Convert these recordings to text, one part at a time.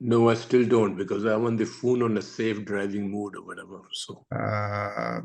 No, I still don't because I'm on the phone on a safe driving mode or whatever. So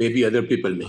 maybe other people may.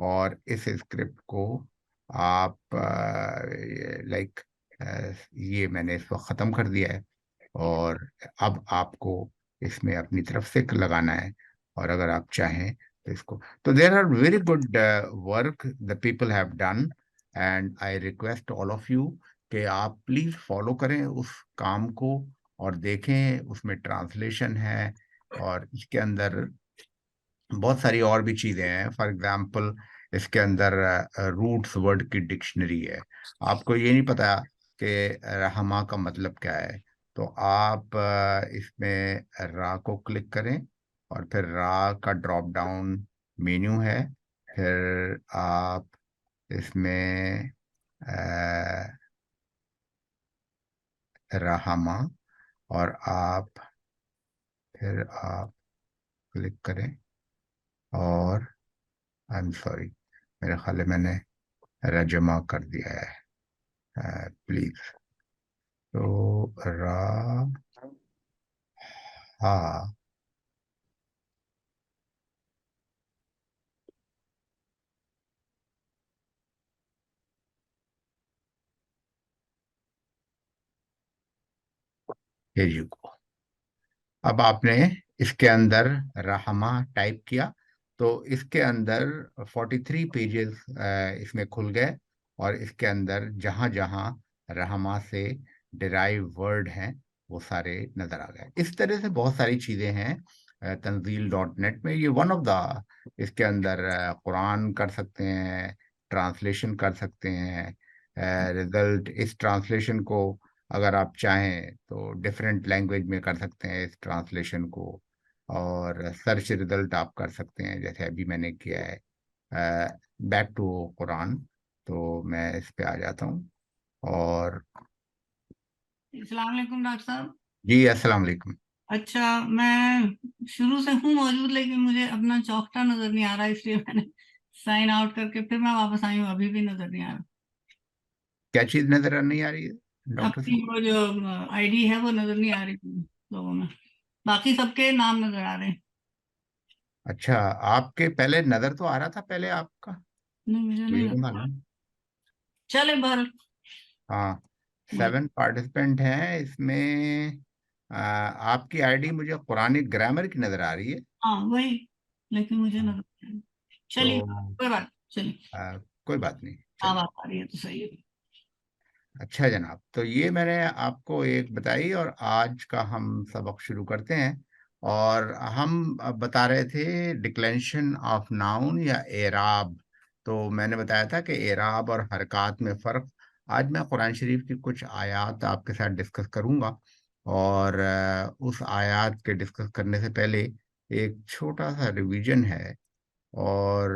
اور اس script کو آپ like یہ میں نے اس وقت ختم کر دیا ہے، اور اب آپ کو اس میں اپنی طرف سے لگانا ہے، اور اگر آپ چاہیں تو اس کو، تو there are very good work the people have done, and I request all of you کہ آپ پلیز فالو کریں اس کام کو، اور دیکھیں اس میں ٹرانسلیشن ہے، اور اس کے اندر بہت ساری اور بھی چیزیں ہیں. فار ایگزامپل اس کے اندر روٹس ورڈ کی ڈکشنری ہے. آپ کو یہ نہیں پتا کہ رحمہ کا مطلب کیا ہے، تو آپ اس میں را کو کلک کریں، اور پھر را کا ڈراپ ڈاؤن مینیو ہے، پھر آپ اس میں رحمہ، اور پھر آپ کلک کریں، اور آئی ایم سوری، میرے خیال ہے میں نے رجمہ کر دیا ہے، پلیز. تو را ہا یو کو، اب آپ نے اس کے اندر رحمہ ٹائپ کیا تو اس کے اندر 43 پیجز اس میں کھل گئے، اور اس کے اندر جہاں جہاں رحمہ سے ڈرائیو ورڈ ہیں وہ سارے نظر آ گئے. اس طرح سے بہت ساری چیزیں ہیں تنزیل ڈاٹ نیٹ میں. یہ ون آف دا، اس کے اندر قرآن کر سکتے ہیں، ٹرانسلیشن کر سکتے ہیں، رزلٹ اس ٹرانسلیشن کو اگر آپ چاہیں تو ڈفرینٹ لینگویج میں کر سکتے ہیں اس ٹرانسلیشن کو، اور سرچ ریزلٹ آپ کر سکتے ہیں جیسے ابھی میں نے کیا ہے بیک ٹو قرآن. تو میں اس پہ آ جاتا ہوں، اور السلام علیکم ڈاکٹر صاحب. جی السلام علیکم. اچھا، میں شروع سے ہوں موجود، لیکن مجھے اپنا چوکٹا نظر نہیں آ رہا، اس لیے میں نے سائن آؤٹ کر کے پھر میں واپس آئی ہوں، ابھی بھی نظر نہیں آ رہا. کیا چیز نظر نہیں آ رہی ہے ڈاکٹر اپنی صاحب؟ وہ جو آئی ڈی ہے وہ نظر نہیں آ رہی لوگوں میں، باقی سب کے نام نظر آ رہے ہیں. اچھا، آپ کے پہلے نظر تو آ رہا تھا پہلے آپ کا، نہیں، مجھے تو یہ نہیں نہیں لگتا. معلوم. چلے بہر. ہاں 7 پارٹیسپینٹ ہیں اس میں. آپ کی آئی ڈی مجھے قرآنک گرامر کی نظر آ رہی ہے. ہاں وہی، لیکن مجھے ہاں، نظر نہیں آ رہی. تو چلیے کوئی بات، چلیے کوئی بات نہیں، آپ چلیے. آ رہی ہے تو صحیح ہے. اچھا جناب، تو یہ میں نے آپ کو ایک بتائی، اور آج کا ہم سبق شروع کرتے ہیں. اور ہم بتا رہے تھے ڈکلینشن آف ناؤن یا اعراب. تو میں نے بتایا تھا کہ اعراب اور حرکات میں فرق. آج میں قرآن شریف کی کچھ آیات آپ کے ساتھ ڈسکس کروں گا، اور اس آیات کے ڈسکس کرنے سے پہلے ایک چھوٹا سا ریویژن ہے، اور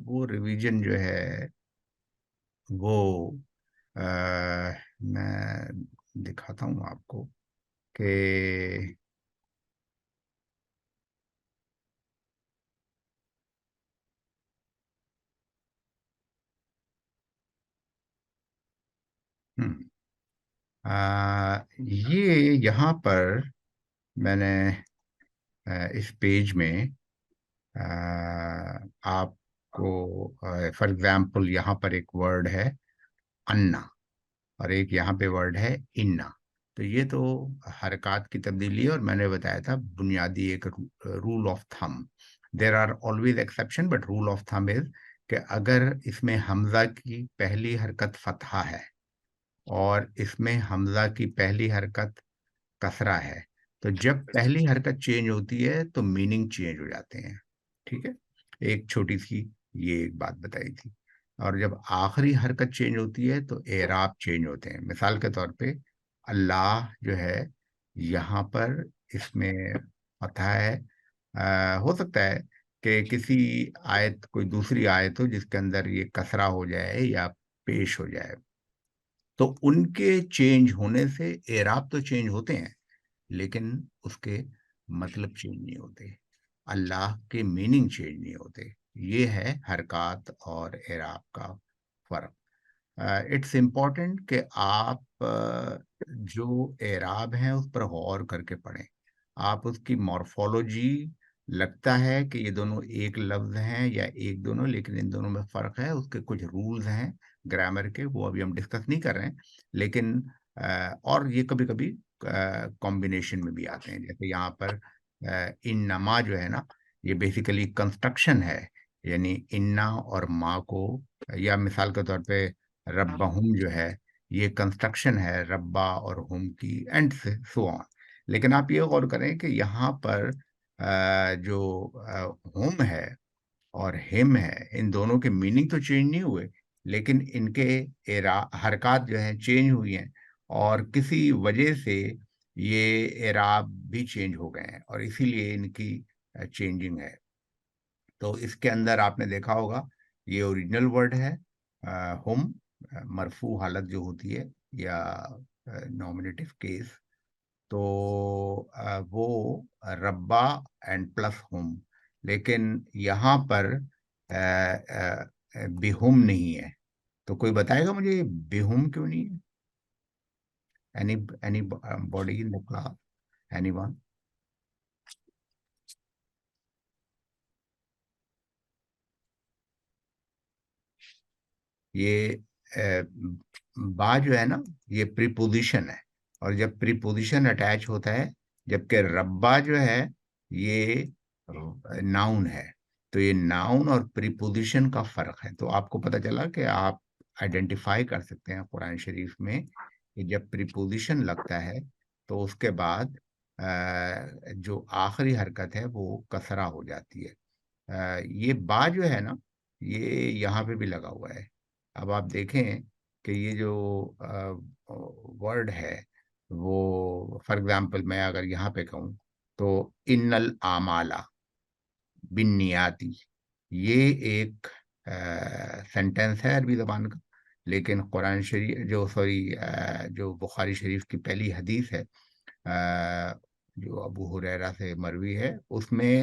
وہ ریویژن جو ہے وہ میں دکھاتا ہوں آپ کو کہ یہ یہاں پر میں نے اس پیج میں آپ کو فار ایگزامپل یہاں پر ایک ورڈ ہے انا، اور ایک یہاں پہ ورڈ ہے انا. تو یہ تو حرکات کی تبدیلی ہے، اور میں نے بتایا تھا بنیادی ایک rule of thumb. There are always exception, but rule of thumb is کہ اگر اس میں حمزہ کی پہلی حرکت فتحہ ہے اور اس میں حمزہ کی پہلی حرکت کسرہ ہے، تو جب پہلی حرکت چینج ہوتی ہے تو میننگ چینج ہو جاتے ہیں. ٹھیک ہے، ایک چھوٹی سی یہ ایک بات بتائی تھی. اور جب آخری حرکت چینج ہوتی ہے تو اعراب چینج ہوتے ہیں. مثال کے طور پہ اللہ جو ہے یہاں پر اس میں فتح ہے. ہو سکتا ہے کہ کسی آیت، کوئی دوسری آیت ہو جس کے اندر یہ کسرہ ہو جائے یا پیش ہو جائے، تو ان کے چینج ہونے سے اعراب تو چینج ہوتے ہیں لیکن اس کے مطلب چینج نہیں ہوتے، اللہ کے میننگ چینج نہیں ہوتے. یہ ہے حرکات اور اعراب کا فرق. اٹس امپورٹنٹ کہ آپ جو اعراب ہیں اس پر غور کر کے پڑھیں. آپ اس کی مورفولوجی لگتا ہے کہ یہ دونوں ایک لفظ ہیں یا ایک دونوں، لیکن ان دونوں میں فرق ہے، اس کے کچھ رولز ہیں گرامر کے، وہ ابھی ہم ڈسکس نہیں کر رہے ہیں، لیکن اور یہ کبھی کبھی کمبینیشن میں بھی آتے ہیں. جیسے یہاں پر انما جو ہے نا، یہ بیسیکلی کنسٹرکشن ہے، یعنی انا اور ما کو، یا مثال کے طور پہ ربہم جو ہے، یہ کنسٹرکشن ہے ربا اور ہم کی، اینڈ سو آن. لیکن آپ یہ غور کریں کہ یہاں پر جو ہوم ہے اور ہم ہے، ان دونوں کے میننگ تو چینج نہیں ہوئے، لیکن ان کے حرکات جو ہیں چینج ہوئی ہیں، اور کسی وجہ سے یہ اعراب بھی چینج ہو گئے ہیں، اور اسی لیے ان کی چینجنگ ہے. تو اس کے اندر آپ نے دیکھا ہوگا یہ اوریجنل ورڈ ہے ہم، مرفوع حالت جو ہوتی ہے یا نومینیٹو کیس، تو وہ ربا اینڈ پلس ہم. لیکن یہاں پر بہم نہیں ہے. تو کوئی بتائے گا مجھے بہم کیوں نہیں ہے؟ any body in the class, anyone? یہ با جو ہے نا، یہ پریپوزیشن ہے، اور جب پریپوزیشن اٹیچ ہوتا ہے، جبکہ ربا جو ہے یہ ناؤن ہے. تو یہ ناؤن اور پریپوزیشن کا فرق ہے. تو آپ کو پتہ چلا کہ آپ آئیڈینٹیفائی کر سکتے ہیں قرآن شریف میں کہ جب پریپوزیشن لگتا ہے تو اس کے بعد جو آخری حرکت ہے وہ کسرہ ہو جاتی ہے. یہ با جو ہے نا، یہ یہاں پہ بھی لگا ہوا ہے. اب آپ دیکھیں کہ یہ جو ورڈ ہے وہ، فار ایگزامپل میں اگر یہاں پہ کہوں تو ان الاعمال بالنیاتی، یہ ایک سینٹینس ہے عربی زبان کا، لیکن قرآن شریف جو بخاری شریف کی پہلی حدیث ہے جو ابو ہریرہ سے مروی ہے، اس میں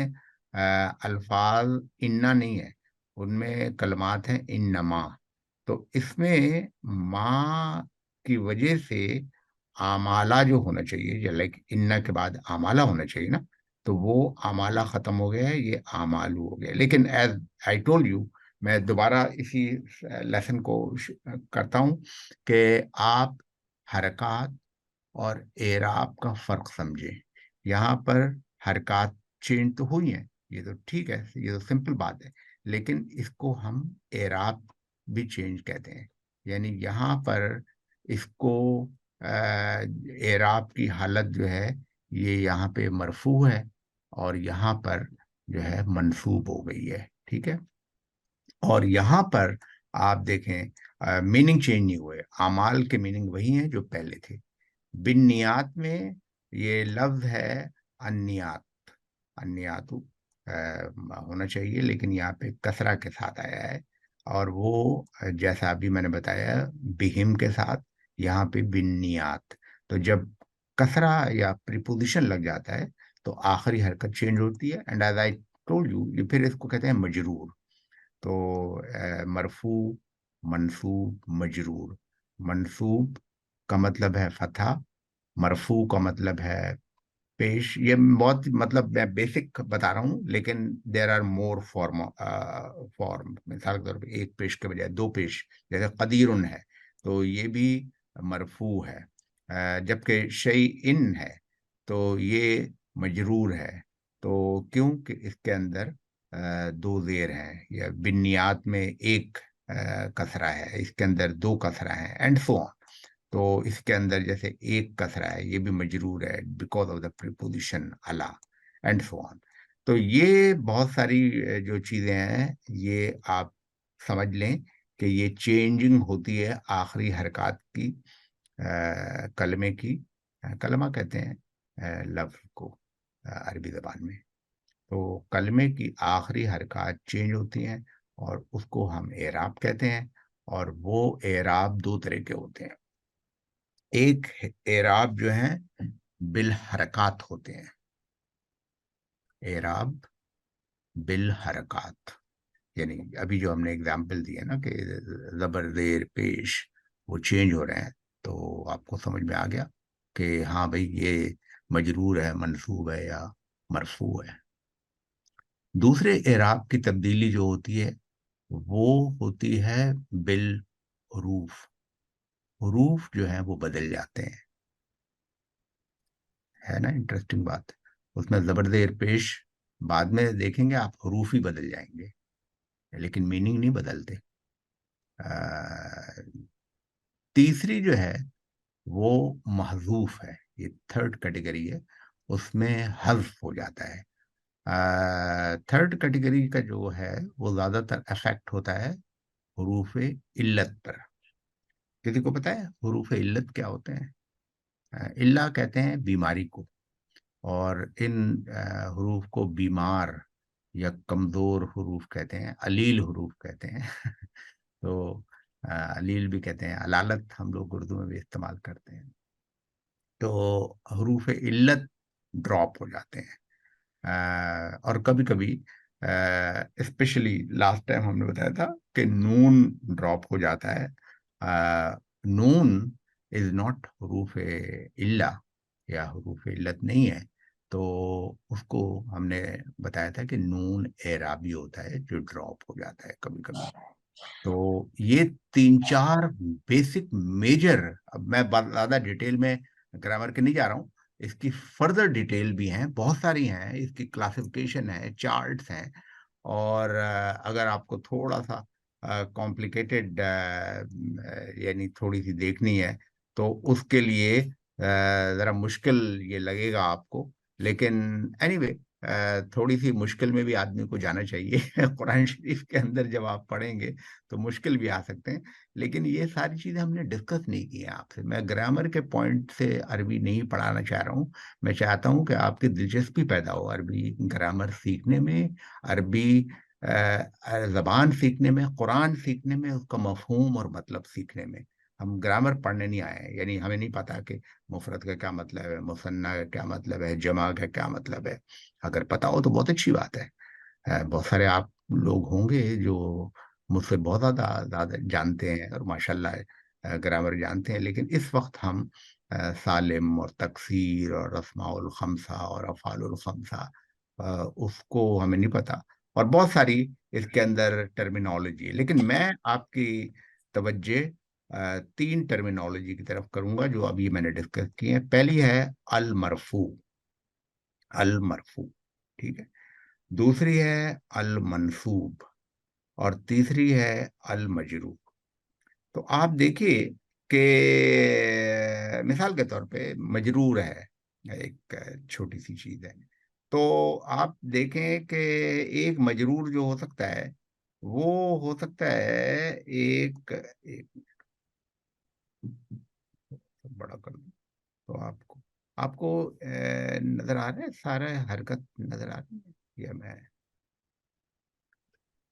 الفاظ انا نہیں ہے، ان میں کلمات ہیں انما. تو اس میں ما کی وجہ سے آمالہ جو ہونا چاہیے، یا لائک انا کے بعد آمالہ ہونا چاہیے نا، تو وہ آمالہ ختم ہو گیا ہے، یہ آمالو ہو گیا. لیکن ایز آئی ٹولڈ یو، میں دوبارہ اسی لیسن کو کرتا ہوں کہ آپ حرکات اور اعراب کا فرق سمجھیں. یہاں پر حرکات چینج تو ہوئی ہیں، یہ تو ٹھیک ہے، یہ تو سمپل بات ہے، لیکن اس کو ہم اعراب بھی چینج کہتے ہیں. یعنی یہاں پر اس کو اعراب کی حالت جو ہے یہ یہاں پہ مرفوع ہے، اور یہاں پر جو ہے منصوب ہو گئی ہے. ٹھیک ہے. اور یہاں پر آپ دیکھیں میننگ چینج نہیں ہوئے، اعمال کے میننگ وہی ہیں جو پہلے تھے. بالنیات میں یہ لفظ ہے انیات، انیاتو ہونا چاہیے، لیکن یہاں پہ کسرہ کے ساتھ آیا ہے، اور وہ جیسا ابھی میں نے بتایا بہم کے ساتھ، یہاں پہ بالنیات. تو جب کسرہ یا پریپوزیشن لگ جاتا ہے تو آخری حرکت چینج ہوتی ہے، and as I told you, یہ پھر اس کو کہتے ہیں مجرور. تو مرفوع، منصوب، مجرور. منصوب کا مطلب ہے فتح، مرفوع کا مطلب ہے پیش. یہ بہت مطلب میں بیسک بتا رہا ہوں، لیکن دیر آر مور فارم. مثال کے طور پہ ایک پیش کے بجائے دو پیش، جیسے قدیرن ہے تو یہ بھی مرفوع ہے. جبکہ شیئن ہے تو یہ مجرور ہے. تو کیوں کہ اس کے اندر دو زیر ہیں، یا بنیاد میں ایک کسرہ ہے، اس کے اندر دو کسرہ ہیں، اینڈ سو آن. تو اس کے اندر جیسے ایک کسرہ ہے، یہ بھی مجرور ہے بیکاز آف دا پریپوزیشن الا، اینڈ سو آن. تو یہ بہت ساری جو چیزیں ہیں یہ آپ سمجھ لیں کہ یہ چینجنگ ہوتی ہے آخری حرکات کی، کلمے کی، کلمہ کہتے ہیں لفظ کو عربی زبان میں. تو کلمے کی آخری حرکات چینج ہوتی ہیں، اور اس کو ہم اعراب کہتے ہیں. اور وہ اعراب دو طرح کے ہوتے ہیں. ایک اعراب جو ہیں بالحرکات ہوتے ہیں، اعراب بالحرکات، یعنی ابھی جو ہم نے اگزامپل دی ہے نا کہ زبر زیر پیش وہ چینج ہو رہے ہیں، تو آپ کو سمجھ میں آ گیا کہ ہاں بھئی یہ مجرور ہے، منصوب ہے یا مرفوع ہے. دوسرے اعراب کی تبدیلی جو ہوتی ہے وہ ہوتی ہے بالحروف. حروف جو ہیں وہ بدل جاتے ہیں. ہے نا انٹرسٹنگ بات. اس میں زبر زیر پیش بعد میں دیکھیں گے آپ حروف ہی بدل جائیں گے لیکن میننگ نہیں بدلتے. تیسری جو ہے وہ محذوف ہے. یہ تھرڈ کیٹیگری ہے. اس میں حذف ہو جاتا ہے. تھرڈ کیٹیگری کا جو ہے وہ زیادہ تر افیکٹ ہوتا ہے حروف علت پر. کسی کو پتا ہے حروف علت کیا ہوتے ہیں؟ علہ کہتے ہیں بیماری کو, اور ان حروف کو بیمار یا کمزور حروف کہتے ہیں, علیل حروف کہتے ہیں. تو علیل بھی کہتے ہیں, علالت ہم لوگ اردو میں بھی استعمال کرتے ہیں. تو حروف علت ڈراپ ہو جاتے ہیں. اور کبھی کبھی اسپیشلی لاسٹ ٹائم ہم نے بتایا تھا کہ نون ڈراپ ہو جاتا ہے. نون از ناٹ حروف علہ یا حروف علت نہیں ہے. تو اس کو ہم نے بتایا تھا کہ نون اعرابی ہوتا ہے جو ڈراپ ہو جاتا ہے کبھی کبھی. تو یہ 3-4 بیسک میجر, اب میں زیادہ ڈیٹیل میں گرامر کے نہیں جا رہا ہوں, اس کی فردر ڈیٹیل بھی ہیں, بہت ساری ہیں, اس کی کلاسیفیکیشن ہے, چارٹس ہیں. اور اگر آپ کو تھوڑا سا کمپلیکیٹڈ یعنی تھوڑی سی دیکھنی ہے تو اس کے لیے ذرا مشکل یہ لگے گا آپ کو, لیکن اینی وے تھوڑی سی مشکل میں بھی آدمی کو جانا چاہیے. قرآن شریف کے اندر جب آپ پڑھیں گے تو مشکل بھی آ سکتے ہیں, لیکن یہ ساری چیزیں ہم نے ڈسکس نہیں کی ہیں آپ سے. میں گرامر کے پوائنٹ سے عربی نہیں پڑھانا چاہ رہا ہوں. میں چاہتا ہوں کہ آپ کی دلچسپی پیدا ہو عربی گرامر سیکھنے میں, عربی زبان سیکھنے میں, قرآن سیکھنے میں, اس کا مفہوم اور مطلب سیکھنے میں. ہم گرامر پڑھنے نہیں آئے ہیں, یعنی ہمیں نہیں پتا کہ مفرد کا کیا مطلب ہے, مثنی کا کیا مطلب ہے, جمع کا کیا مطلب ہے. اگر پتا ہو تو بہت اچھی بات ہے. بہت سارے آپ لوگ ہوں گے جو مجھ سے بہت زیادہ جانتے ہیں اور ماشاءاللہ گرامر جانتے ہیں, لیکن اس وقت ہم سالم اور تکسیر اور اسماء الخمسہ اور افعال الخمسہ اس کو ہمیں نہیں پتا, اور بہت ساری اس کے اندر ٹرمینالوجی ہے. لیکن میں آپ کی توجہ 3 ٹرمینالوجی کی طرف کروں گا جو ابھی میں نے ڈسکس کی ہیں. پہلی ہے المرفوع. المرفوع, ٹھیک ہے. دوسری ہے المنصوب, اور تیسری ہے المجرور. تو آپ دیکھیے کہ مثال کے طور پہ مجرور ہے, ایک چھوٹی سی چیز ہے. تو آپ دیکھیں کہ ایک مجرور جو ہو سکتا ہے وہ ہو سکتا ہے ایک بڑا کر دوں تو آپ کو نظر آ رہا ہے, سارا حرکت نظر آ رہی ہے, یا میں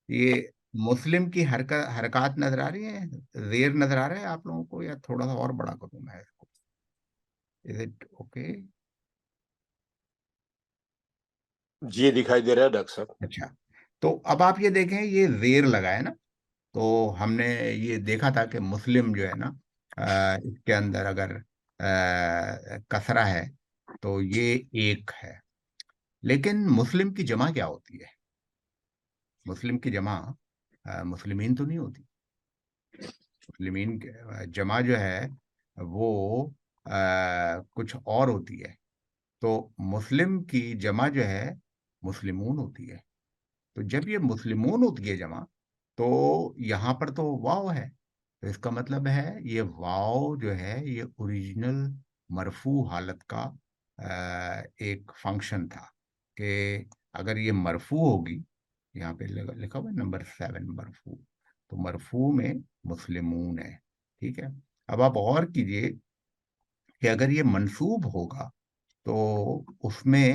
یہ مسلم کی حرکات نظر آ رہی ہیں, زیر نظر آ رہا ہے آپ لوگوں کو, یا تھوڑا سا اور بڑا کروں میں اس کو؟ Is it okay? جی دکھائی دے رہا ہے ڈاکٹر صاحب. اچھا, تو اب آپ یہ دیکھیں یہ زیر لگا ہے نا, تو ہم نے یہ دیکھا تھا کہ مسلم جو ہے نا اس کے اندر اگر کسرہ ہے تو یہ ایک ہے, لیکن مسلم کی جمع کیا ہوتی ہے؟ مسلم کی جمع مسلمین تو نہیں ہوتی. مسلمین جمع جو ہے وہ کچھ اور ہوتی ہے. تو مسلم کی جمع جو ہے مسلمون ہوتی ہے. تو جب یہ مسلمون ہوتی ہے جمع, تو یہاں پر تو واو ہے, تو اس کا مطلب ہے یہ واو جو ہے یہ اوریجنل مرفوع حالت کا ایک فنکشن تھا, کہ اگر یہ مرفوع ہوگی, یہاں پہ لکھا ہوا ہے نمبر 7 مرفوع, تو مرفوع میں مسلمون ہے. ٹھیک ہے. اب آپ غور کیجئے کہ اگر یہ منصوب ہوگا تو اس میں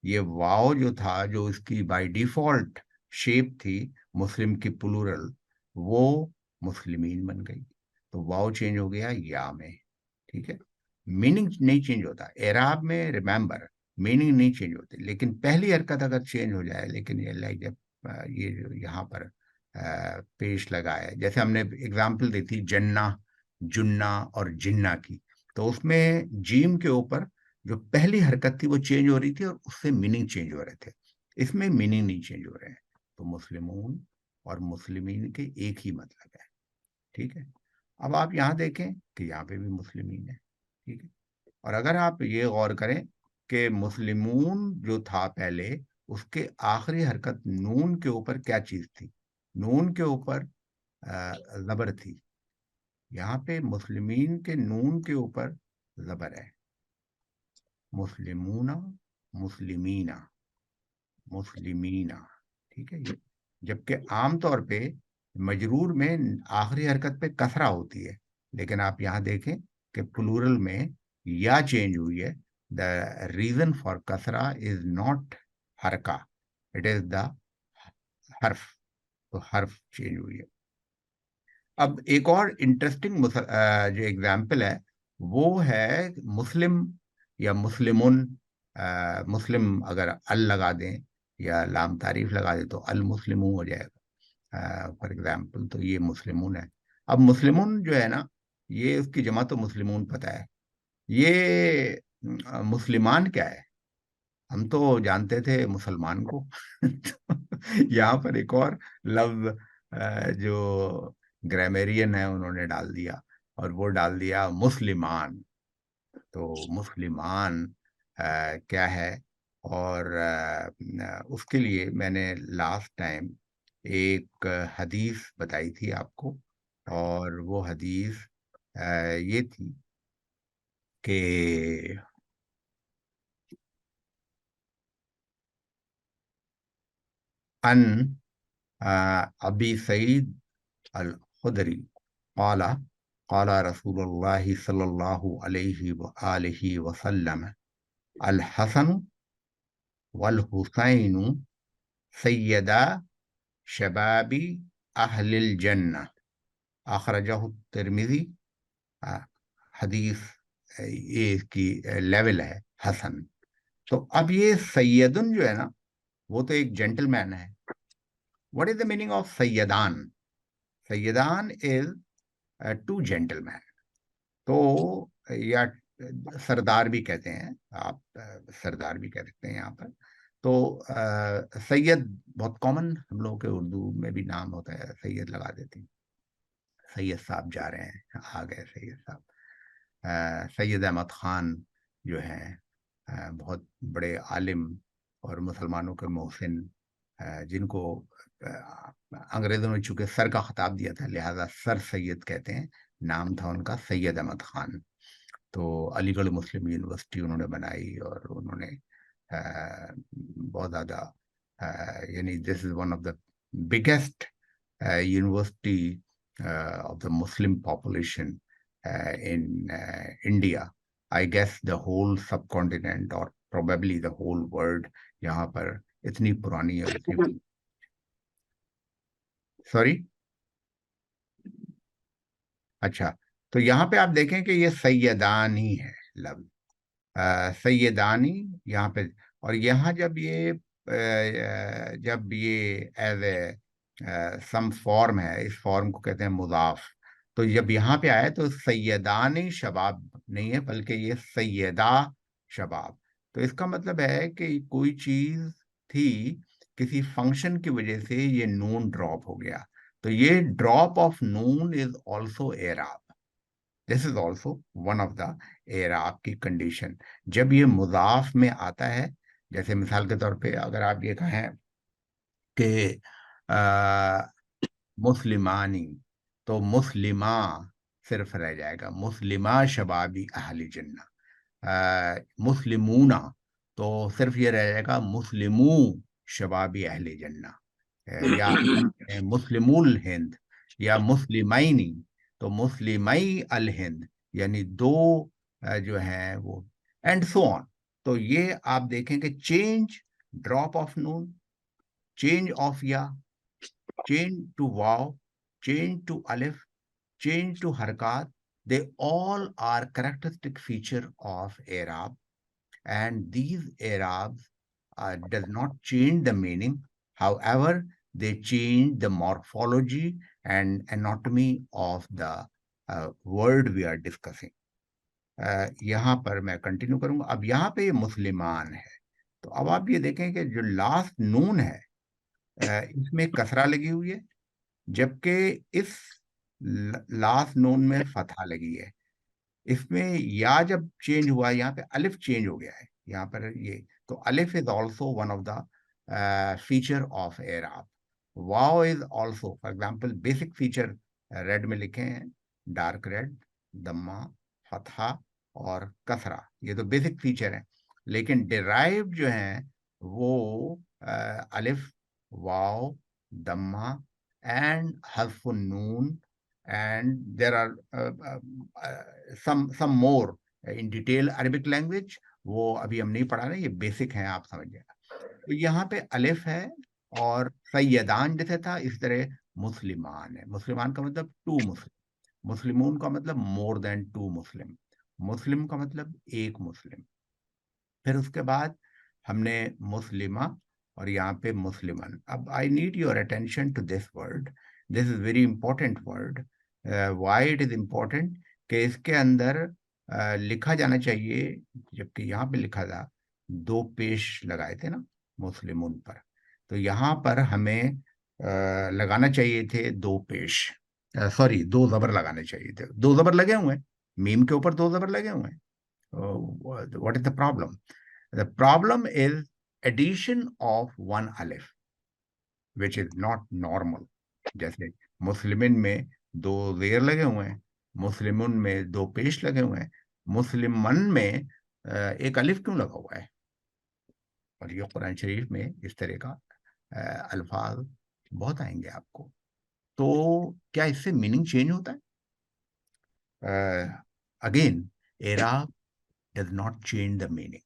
یہ واو جو تھا, جو اس کی بائی ڈیفالٹ شیپ تھی مسلم کی پلورل, وہ مسلمین بن گئی. تو واو چینج ہو گیا یا میں. ٹھیک ہے. میننگ نہیں چینج ہوتا اعراب میں, ریممبر میننگ نہیں چینج ہوتی, لیکن پہلی حرکت اگر چینج ہو جائے, لیکن یہ لائک جب یہ یہاں پر پیش لگا ہے, جیسے ہم نے اگزامپل دی تھی جنہ, جنہ اور جنہ کی, تو اس میں جیم کے اوپر جو پہلی حرکت تھی وہ چینج ہو رہی تھی اور اس سے میننگ چینج ہو رہے تھے. اس میں میننگ نہیں چینج ہو رہے ہیں. تو مسلمون اور مسلمین کے ایک ہی مطلب ہے. ٹھیک ہے. اب آپ یہاں دیکھیں کہ یہاں پہ بھی مسلمین ہے. ٹھیک ہے. اور اگر آپ یہ غور کریں کہ مسلمون جو تھا پہلے, اس کے آخری حرکت نون کے اوپر کیا چیز تھی؟ نون کے اوپر زبر تھی. یہاں پہ مسلمین کے نون کے اوپر زبر ہے. مسلمون, مسلمین, مسلمین. ٹھیک ہے. جبکہ عام طور پہ مجرور میں آخری حرکت پہ کسرہ ہوتی ہے, لیکن آپ یہاں دیکھیں کہ پلورل میں یا چینج ہوئی ہے. دا ریزن فار کسرہ از ناٹ حرکہ, اٹ از دا حرف. تو حرف چینج ہوئی ہے. اب ایک اور انٹرسٹنگ جو ایگزامپل ہے وہ ہے مسلم یا مسلمون. مسلم اگر ال لگا دیں یا لام تعریف لگا دیں تو المسلمون ہو جائے گا فار ایگزامپل. تو یہ مسلمون ہے. اب مسلمون جو ہے نا, یہ اس کی جمع تو مسلمون پتہ ہے. یہ مسلمان کیا ہے؟ ہم تو جانتے تھے مسلمان کو. یہاں پر ایک اور لفظ جو گرامیرین ہے انہوں نے ڈال دیا, اور وہ ڈال دیا مسلمان. تو مسلمان کیا ہے؟ اور اس کے لیے میں نے لاسٹ ٹائم ایک حدیث بتائی تھی آپ کو, اور وہ حدیث یہ تھی کہ ان ابی سعید الخدری قال قال رسول اللہ صلی اللہ علیہ وآلہ وسلم الحسن والحسین سیدا شباب اہل الجنہ, اخرجہ الترمذی. حدیث یہ اس کی لیول ہے حسن. تو اب یہ سیدن جو ہے نا, وہ تو ایک جینٹل مین ہے. What is the meaning of سیدان؟ سیدان از ٹو جینٹل مین. تو یا سردار بھی کہتے ہیں آپ, سردار بھی کہہ سکتے ہیں یہاں پر. تو سید بہت کامن ہم لوگوں کے اردو میں بھی نام ہوتا ہے, سید لگا دیتے ہیں. سید صاحب جا رہے ہیں, آ گئے سید صاحب. سید احمد خان جو ہیں بہت بڑے عالم اور مسلمانوں کے محسن, جن کو انگریزوں نے چونکہ سر کا خطاب دیا تھا لہذا سر سید کہتے ہیں. نام تھا ان کا سید احمد خان. تو علی گڑھ مسلم یونیورسٹی انہوں نے بنائی, اور انہوں نے بہت زیادہ یعنی this is one of the biggest university of the Muslim population in India. I guess the whole subcontinent or probably the whole world. یہاں پر اتنی پرانی ہے. سوری, اچھا. تو یہاں پہ آپ دیکھیں کہ یہ سیدانی ہے لفظ, سیدانی یہاں پہ. اور یہاں جب یہ ایز اے سم فارم ہے, اس فارم کو کہتے ہیں مضاف. تو جب یہاں پہ آئے تو سیدانی شباب نہیں ہے بلکہ یہ سیدہ شباب. تو اس کا مطلب ہے کہ کوئی چیز تھی, کسی فنکشن کی وجہ سے یہ نون ڈراپ ہو گیا. تو یہ ڈراپ آف نون از آلسو اعراب. This is also one of the اعراب کی کنڈیشن. جب یہ مضاف میں آتا ہے, جیسے مثال کے طور پہ اگر آپ یہ کہیں کہ مسلمانی, تو مسلمہ صرف رہ جائے گا, مسلمہ شبابی اہل جنہ. مسلمون تو صرف یہ رہ جائے گا مسلمو شبابی اہل جنہ. یا مسلم الہند یا مسلمینی, تو مسلمئی الہند, یعنی دو جو ہیں وہ, اینڈ سو آن. تو یہ آپ دیکھیں کہ change, drop of noun, change of یا, change to wow, change to alif, change to harakat, they all are characteristic feature of Arab, and these Arabs does not change the meaning. However, they change the morphology and anatomy of the word we are discussing. یہاں پر میں continue کروں گا. اب یہاں پہ مسلمان ہے, تو اب آپ یہ دیکھیں کہ جو لاسٹ نون ہے اس میں کسرہ لگی ہوئی ہے، جبکہ اس لاسٹ نون میں فتحہ لگی ہے. اس میں یا جب چینج ہوا یہاں پہ الف چینج ہو گیا ہے یہاں پر یہ، تو الف is also one of the feature of اعراب. واو is also, for example basic feature red میں لکھے ہیں، ڈارک ریڈ، دمہ، فتحہ اور کسرہ، یہ تو بیسک فیچر ہیں. لیکن ڈیرائیو جو ہیں وہ الف، واو، دمہ اینڈ حذف النون، and there are some more in detail Arabic language. وہ ابھی ہم نہیں پڑھا رہے، یہ بیسک ہیں، آپ سمجھ جائیں. تو یہاں پہ الف ہے، اور سیدان جیسے تھا اس طرح مسلمان ہے. مسلمان کا مطلب ٹو مسلم، مسلمون کا مطلب مور دین ٹو مسلم، مسلم کا مطلب ایک مسلم. پھر اس کے بعد ہم نے مسلمہ اور یہاں پہ مسلمن. اب I need your attention to this word, this is very important word. Why it is important کہ اس کے اندر لکھا جانا چاہیے، جبکہ یہاں پہ لکھا تھا دو پیش لگائے تھے نا مسلمون پر، تو یہاں پر ہمیں لگانا چاہیے تھے دو پیش، سوری دو زبر لگانے چاہیے تھے. دو زبر لگے ہوئے ہیں، میم کے اوپر دو زبر لگے ہوئے ہیں. What is the problem? The problem is addition of one alif, which is not normal. جیسے مسلمن میں دو زیر لگے ہوئے ہیں، مسلمن میں دو پیش لگے ہوئے ہیں، مسلمن میں ایک الف کیوں لگا ہوا ہے؟ اور یہ قرآن شریف میں اس طرح کا الفاظ بہت آئیں گے آپ کو. تو کیا اس سے میننگ چینج ہوتا ہے؟ اگین اعراب does not change the meaning.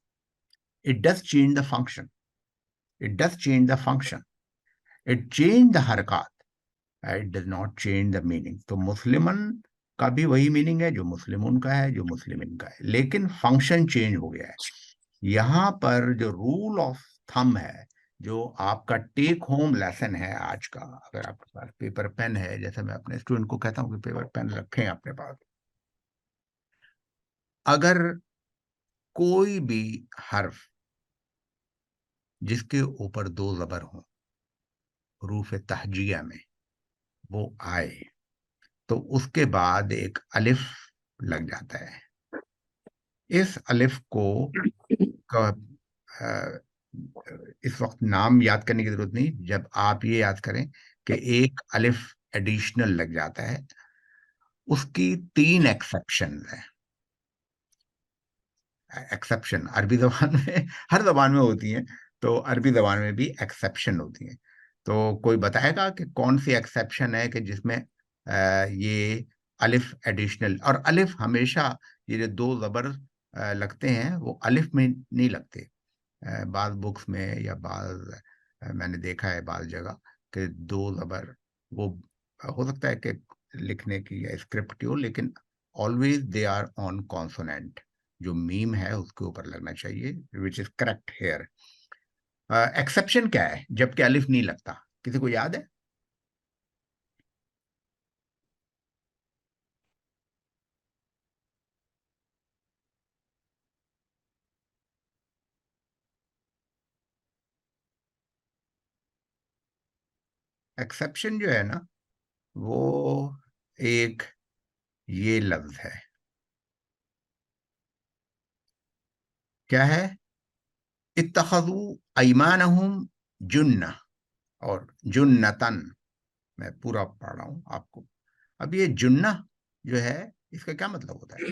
It does change the function. It does change the function. It change the harakat. It does not change the meaning. تو مسلمن کا بھی وہی میننگ ہے جو مسلمون کا ہے، جو مسلمن کا ہے، لیکن فنکشن چینج ہو گیا ہے. یہاں پر جو رول آف تھم ہے، جو آپ کا ٹیک ہوم لیسن ہے آج کا، اگر آپ کے پاس پیپر پین ہے، جیسے میں اپنے اسٹوڈنٹ کو کہتا ہوں کہ پیپر پین رکھیں اپنے پاس، اگر کوئی بھی حرف جس کے اوپر دو زبر ہوں حروف تہجیہ میں وہ آئے تو اس کے بعد ایک الف لگ جاتا ہے. اس الف کو اس وقت نام یاد کرنے کی ضرورت نہیں، جب آپ یہ یاد کریں کہ ایک الف ایڈیشنل لگ جاتا ہے، اس کی 3 ایکسیپشن ہیں. ایکسیپشن عربی زبان میں ہر زبان میں ہوتی ہیں، تو عربی زبان میں بھی ایکسیپشن ہوتی ہیں. تو کوئی بتائے گا کہ کون سی ایکسیپشن ہے کہ جس میں یہ الف ایڈیشنل، اور الف ہمیشہ یہ جو دو زبر لگتے ہیں وہ الف میں نہیں لگتے. بعض بکس میں یا بعض میں نے دیکھا ہے بعض جگہ کہ دو زبر وہ ہو سکتا ہے کہ لکھنے کی یا اسکرپٹ کی ہو، لیکن آلویز دے آر آن کانسوننٹ، جو میم ہے اس کے اوپر لگنا چاہیے، وچ از کریکٹ ہیئر. ایکسیپشن کیا ہے جب کہ الف نہیں لگتا؟ کسی کو یاد ہے؟ ایکسیپشن جو ہے نا وہ ایک یہ لفظ ہے، کیا ہے؟ اتخذوا ایمانہم جنہ اور جنتن. میں پورا پڑھ رہا ہوں آپ کو. اب یہ جنہ جو ہے اس کا کیا مطلب ہوتا ہے؟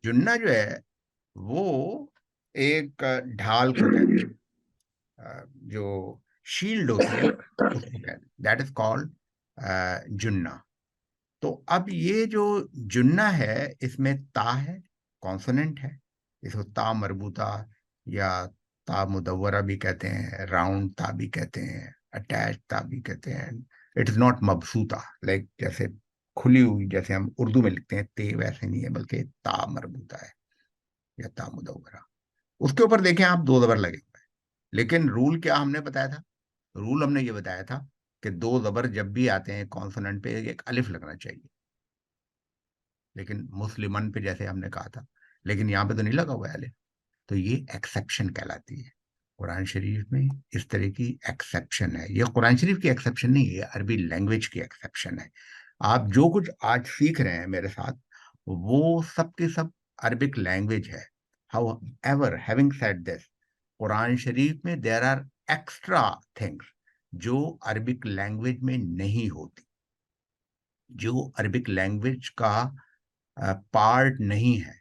جنہ جو ہے وہ ایک ڈھال کو کہتے ہیں، جو شیلڈ ہوتی ہے اس کو کہتے ہیں، دیٹ از کالڈ جنہ. تو اب یہ جو جنہ ہے اس میں تا ہے، کانسوننٹ ہے، اس کو تا مربوطہ یا تا مدورہ بھی کہتے ہیں، راؤنڈ تا بھی کہتے ہیں، اٹیچ تا بھی کہتے ہیں. اٹ از ناٹ مبسوطہ، لائک جیسے کھلی ہوئی جیسے ہم اردو میں لکھتے ہیں تے، ویسے نہیں ہے، بلکہ تا مربوطہ ہے یا تا مدورہ. اس کے اوپر دیکھیں آپ دو زبر لگے ہوئے ہیں، لیکن رول کیا ہم نے بتایا تھا؟ رول ہم نے یہ بتایا تھا کہ دو زبر جب بھی آتے ہیں کانسوننٹ پہ ایک الف لگنا چاہیے. لیکن مسلمن پہ جیسے ہم نے کہا تھا، لیکن یہاں پہ تو نہیں لگا ہوا ہے الف. تو یہ ایکسیپشن کہلاتی ہے. قرآن شریف میں اس طرح کی ایکسیپشن ہے. یہ قرآن شریف کی ایکسیپشن نہیں ہے، یہ عربی لینگویج کی ایکسیپشن ہے. آپ جو کچھ آج سیکھ رہے ہیں میرے ساتھ وہ سب کے سب عربک لینگویج ہے. However having said this, Quran Sharif میں دیر آر ایکسٹرا تھنگس جو عربک لینگویج میں نہیں ہوتی، جو عربک لینگویج کا پارٹ نہیں ہے.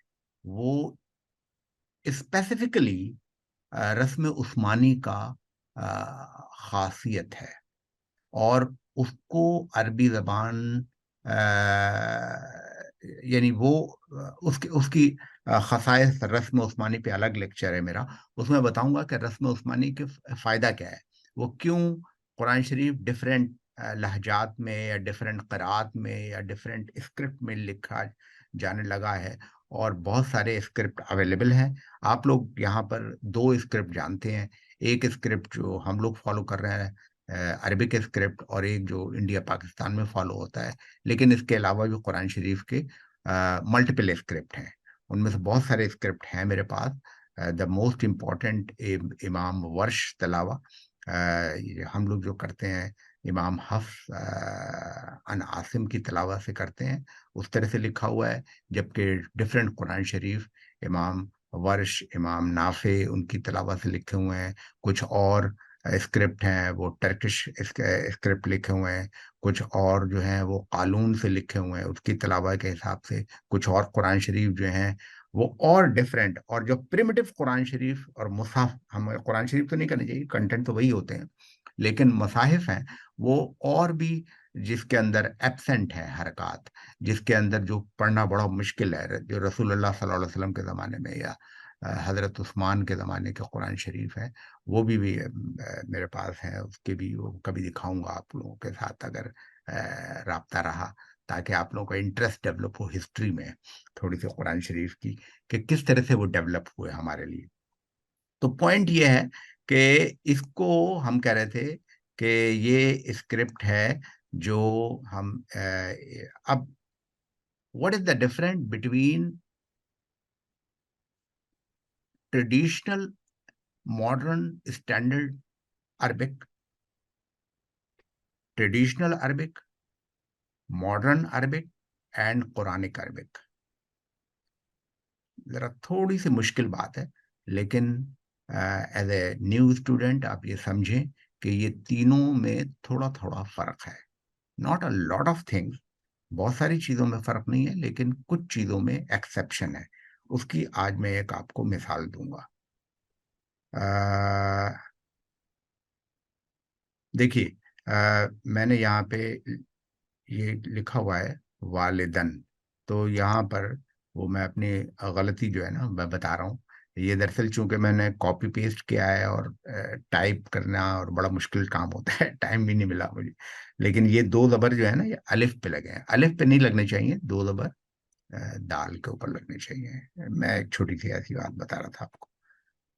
وہ اسپیسیفکلی رسم عثمانی کا خاصیت ہے، اور اس کو عربی زبان یعنی وہ اس کی خصائص، رسم عثمانی پہ الگ لیکچر ہے میرا، اس میں بتاؤں گا کہ رسم عثمانی کے فائدہ کیا ہے، وہ کیوں قرآن شریف ڈفرینٹ لہجات میں یا ڈفرینٹ قرآت میں یا ڈفرینٹ اسکرپٹ میں لکھا جانے لگا ہے. اور بہت سارے اسکرپٹ اویلیبل ہیں. آپ لوگ یہاں پر 2 اسکرپٹ جانتے ہیں، ایک اسکرپٹ جو ہم لوگ فالو کر رہے ہیں عربک اسکرپٹ، اور ایک جو انڈیا پاکستان میں فالو ہوتا ہے. لیکن اس کے علاوہ بھی قرآن شریف کے ملٹیپل اسکرپٹ ہیں. ان میں سے بہت سارے اسکرپٹ ہیں میرے پاس. دا موسٹ امپورٹنٹ امام ورش تلاوہ ہم لوگ جو کرتے ہیں، امام حفص ان عاصم کی تلاوت سے کرتے ہیں، اس طرح سے لکھا ہوا ہے. جبکہ ڈفرینٹ قرآن شریف امام ورش، امام نافع ان کی تلاوت سے لکھے ہوئے ہیں. کچھ اور اسکرپٹ ہیں وہ ٹرکش اسکرپٹ لکھے ہوئے ہیں. کچھ اور جو ہیں وہ قالون سے لکھے ہوئے ہیں اس کی تلاوت کے حساب سے. کچھ اور قرآن شریف جو ہیں وہ اور ڈفرینٹ، اور جو پریمیٹو قرآن شریف اور مصحف، ہم قرآن شریف تو نہیں کرنا چاہیے، کنٹینٹ تو وہی ہوتے ہیں، لیکن مصاحف ہیں وہ اور بھی، جس کے اندر ایبسنٹ ہے حرکات، جس کے اندر جو پڑھنا بڑا مشکل ہے، جو رسول اللہ صلی اللہ علیہ وسلم کے زمانے میں یا حضرت عثمان کے زمانے کے قرآن شریف ہے، وہ بھی میرے پاس ہیں. اس کے بھی وہ کبھی دکھاؤں گا آپ لوگوں کے ساتھ اگر رابطہ رہا، تاکہ آپ لوگوں کا انٹرسٹ ڈیولپ ہو ہسٹری میں تھوڑی سی قرآن شریف کی، کہ کس طرح سے وہ ڈیولپ ہوئے ہمارے لیے. تو پوائنٹ یہ ہے کہ اس کو ہم کہہ رہے تھے کہ یہ اسکرپٹ ہے جو ہم اب what is the difference between traditional modern standard Arabic, traditional Arabic, modern Arabic and Quranic Arabic. ذرا تھوڑی سی مشکل بات ہے، لیکن ایز اے نیو اسٹوڈنٹ آپ یہ سمجھیں کہ یہ تینوں میں تھوڑا تھوڑا فرق ہے. Not a lot of things, بہت ساری چیزوں میں فرق نہیں ہے، لیکن کچھ چیزوں میں ایکسیپشن ہے. اس کی آج میں ایک آپ کو مثال دوں گا. دیکھیے میں نے یہاں پہ یہ لکھا ہوا ہے والدن، تو یہاں پر وہ میں اپنی غلطی جو ہے نا میں بتا رہا ہوں. یہ دراصل چونکہ میں نے کاپی پیسٹ کیا ہے اور ٹائپ کرنا اور بڑا مشکل کام ہوتا ہے، ٹائم بھی نہیں ملا مجھے. لیکن یہ 2 زبر جو ہے نا یہ الف پہ لگے ہیں، الف پہ نہیں لگنے چاہیے، 2 زبر دال کے اوپر لگنے چاہیے. میں ایک چھوٹی سی ایسی بات بتا رہا تھا آپ کو.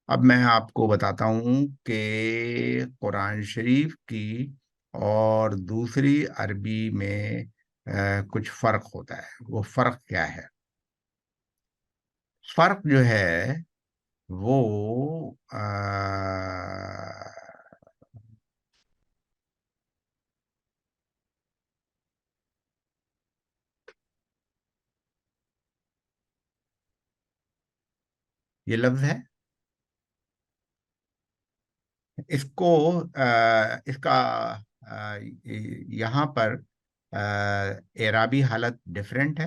اب میں آپ کو بتاتا ہوں کہ قرآن شریف کی اور دوسری عربی میں کچھ فرق ہوتا ہے. وہ فرق کیا ہے؟ فرق جو ہے وہ یہ لفظ ہے، اس کو اس کا یہاں پر اعرابی حالت ڈفرینٹ ہے،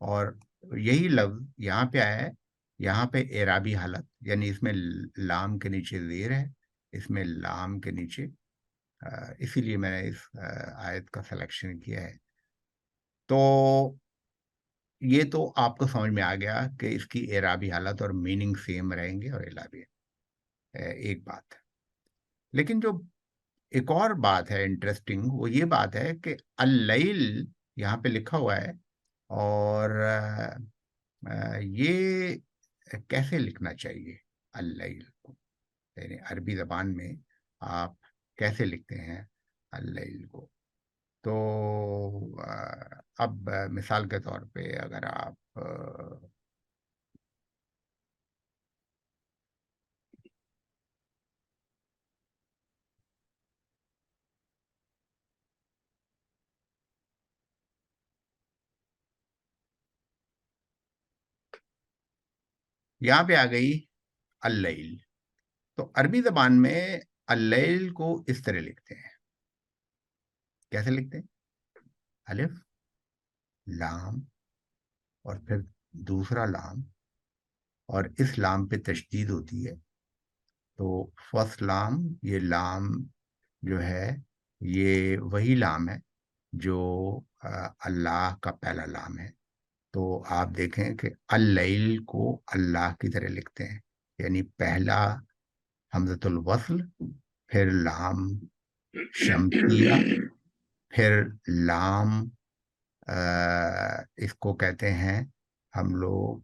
اور یہی لفظ یہاں پہ آیا ہے، یہاں پہ اعرابی حالت، یعنی اس میں لام کے نیچے زیر ہے، اس میں لام کے نیچے، اسی لیے میں نے اس آیت کا سلیکشن کیا ہے. تو یہ تو آپ کو سمجھ میں آ گیا کہ اس کی اعرابی حالت اور میننگ سیم رہیں گے اور اعرابی ایک بات. لیکن جو ایک اور بات ہے انٹرسٹنگ، وہ یہ بات ہے کہ اللیل یہاں پہ لکھا ہوا ہے، اور یہ کیسے لکھنا چاہیے اللیل کو، یعنی عربی زبان میں آپ کیسے لکھتے ہیں اللیل کو. تو اب مثال کے طور پہ اگر آپ یہاں پہ آ گئی اللیل. تو عربی زبان میں اللیل کو اس طرح لکھتے ہیں. کیسے لکھتے ہیں؟ الف لام اور پھر دوسرا لام, اور اس لام پہ تشدید ہوتی ہے. تو فرسٹ لام, یہ لام جو ہے یہ وہی لام ہے جو اللہ کا پہلا لام ہے. تو آپ دیکھیں کہ اللیل کو اللہ کی طرح لکھتے ہیں, یعنی پہلا حمزۃ الوصل, پھر لام شمسیہ, پھر لام اس کو کہتے ہیں ہم لوگ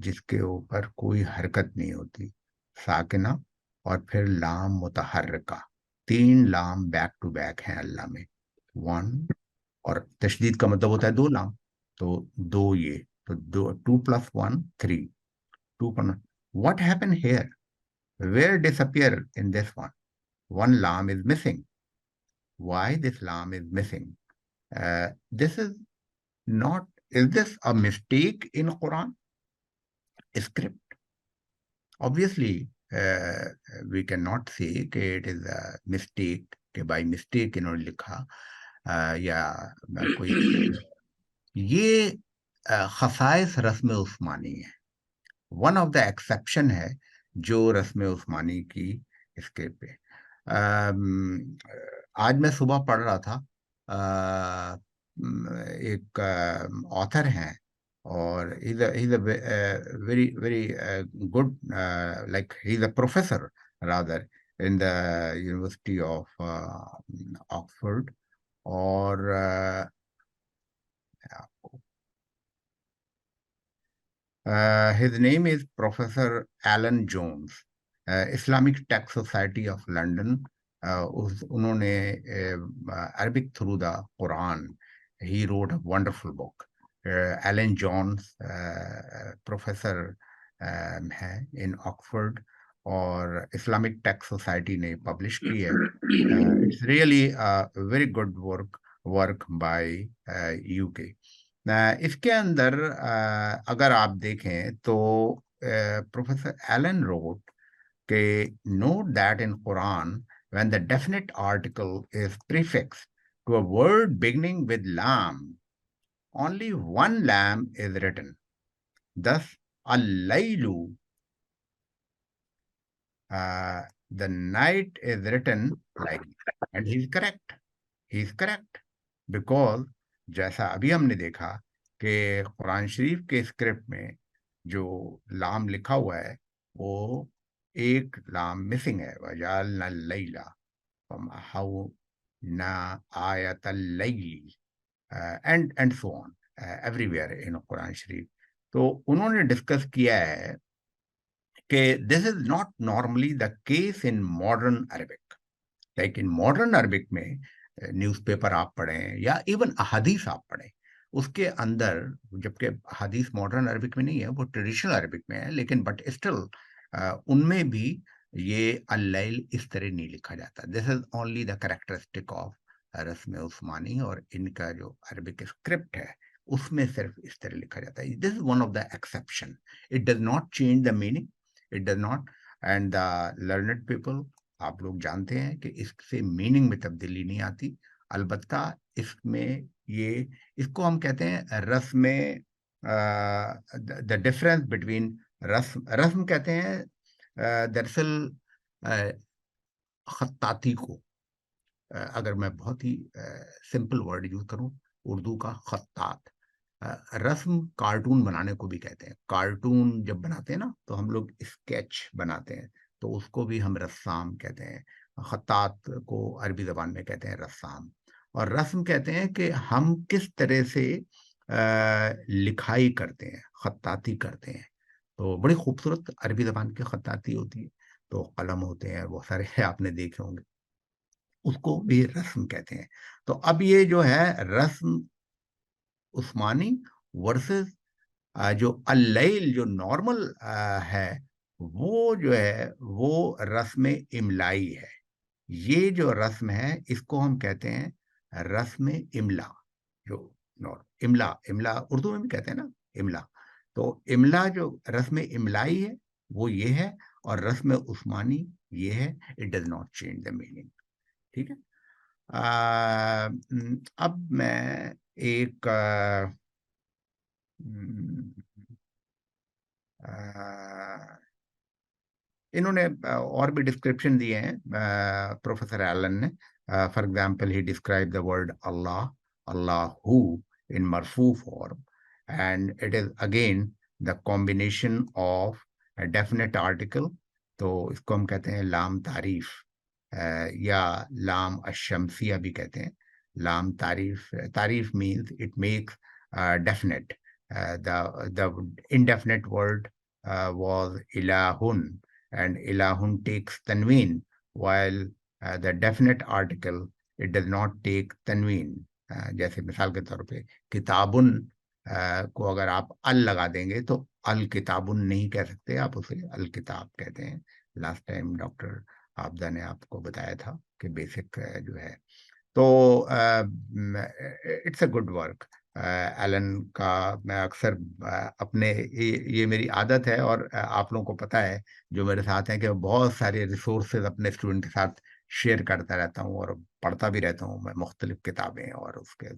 جس کے اوپر کوئی حرکت نہیں ہوتی, ساکنہ, اور پھر لام متحرکہ. 3 لام بیک ٹو بیک ہیں اللہ میں, 1, اور تشدید کا مطلب ہوتا ہے 2 لام, تو 2 یہ, تو 2 + 1 3, 2. What happened here? Where disappear in this one? One lam is missing. Why this lam is missing? This is not, is this a mistake in Quran script? Obviously, we cannot say that it is a mistake, کہ by mistake انہوں نے لکھا یا کوئی. یہ خصائص رسم عثمانی ہے, one of the exception ہے جو رسم عثمانی کی اسکرپٹ پہ. آج میں صبح پڑھ رہا تھا, ایک آتھر ہیں, اور he's a very very good, like he's a professor rather in the University of Oxford, اور his name is Professor Alan Jones, Islamic Text Society of London. انہوں نے Arabic through the Quran, he wrote a wonderful book. Alan Jones professor ہے in Oxford, اور Islamic Text Society نے publish کی ہے. It's really a very good work by UK. اس کے اندر اگر آپ دیکھیں تو پروفیسر ایلن روٹ کہ note that in Quran when the definite article is prefixed to a word beginning with lam, only one lam is written. Thus, al-laylu, the night is written like, and he's correct. He's correct because جیسا ابھی ہم نے دیکھا کہ قرآن شریف کے script میں جو لام لکھا ہوا ہے وہ ایک لام مسنگ ہے, وَجَعَلْنَا اللَّيْلَ وَمَحَوْنَا آیَةَ اللَّيْلِ, and so on, everywhere in قرآن شریف. تو انہوں نے ڈسکس کیا ہے کہ this is not normally the case in modern Arabic. Like in modern Arabic میں نیوز پیپر آپ پڑھیں یا ایون احادیث آپ پڑھیں, اس کے اندر, جبکہ حدیث ماڈرن عربک میں نہیں ہے, وہ ٹریڈیشنل عربک میں ہے, لیکن بٹ اسٹل ان میں بھی یہ اللیل اس طرح نہیں لکھا جاتا. This is only the characteristic of رسم عثمانی, اور ان کا جو عربک اسکرپٹ ہے اس میں صرف اس طرح لکھا جاتا ہے. This is one of the exception. It does not change the meaning, it does not. And the learned people, آپ لوگ جانتے ہیں کہ اس سے میننگ میں تبدیلی نہیں آتی. البتہ اس میں یہ, اس کو ہم کہتے ہیں رسم, دا ڈفرینس بٹوین رسم کہتے ہیں دراصل خطاطی کو, اگر میں بہت ہی سمپل ورڈ یوز کروں اردو کا, خطاط. رسم کارٹون بنانے کو بھی کہتے ہیں. کارٹون جب بناتے ہیں نا تو ہم لوگ اسکیچ بناتے ہیں, تو اس کو بھی ہم رسام کہتے ہیں. خطاط کو عربی زبان میں کہتے ہیں رسام. اور رسم کہتے ہیں کہ ہم کس طرح سے لکھائی کرتے ہیں, خطاطی کرتے ہیں. تو بڑی خوبصورت عربی زبان کی خطاطی ہوتی ہے, تو قلم ہوتے ہیں بہت سارے آپ نے دیکھے ہوں گے, اس کو بھی رسم کہتے ہیں. تو اب یہ جو ہے رسم عثمانی ورسز جو اللیل جو نارمل ہے, وہ جو ہے وہ رسم املائی ہے. یہ جو رسم ہے اس کو ہم کہتے ہیں رسم املا. جو املا اردو میں بھی کہتے ہیں نا, املا. تو املا جو رسم املائی ہے وہ یہ ہے، اور رسم عثمانی یہ ہے. It does not change the meaning. ٹھیک ہے. اب میں ایک انہوں نے اور بھی ڈسکرپشن دیے ہیں پروفیسر ایلن نے. For example he describe the word Allah, Allah in مرفوع form, and it is again the combination of definite article. تو اس کو ہم کہتے ہیں لام تعریف، یا لام الشمسیہ بھی کہتے ہیں. لام تعریف، تعریف means it makes definite. The indefinite word was ilahun, and ilahun takes tanween, while the definite article, it does not take tanween. جیسے مثال کے طور پہ کتابن کو اگر آپ ال لگا دیں گے تو الکتابن نہیں کہہ سکتے، آپ اسے الکتاب کہتے ہیں. لاسٹ ٹائم ڈاکٹر آبدہ نے آپ کو بتایا تھا کہ بیسک جو ہے. تو it's a good work Allen کا. میں اکثر اپنے یہ میری عادت ہے، اور آپ لوگوں کو پتہ ہے جو میرے ساتھ ہیں کہ بہت سارے ریسورسز اپنے اسٹوڈنٹ کے ساتھ شیئر کرتا رہتا ہوں اور پڑھتا بھی رہتا ہوں میں مختلف کتابیں. اور اس کے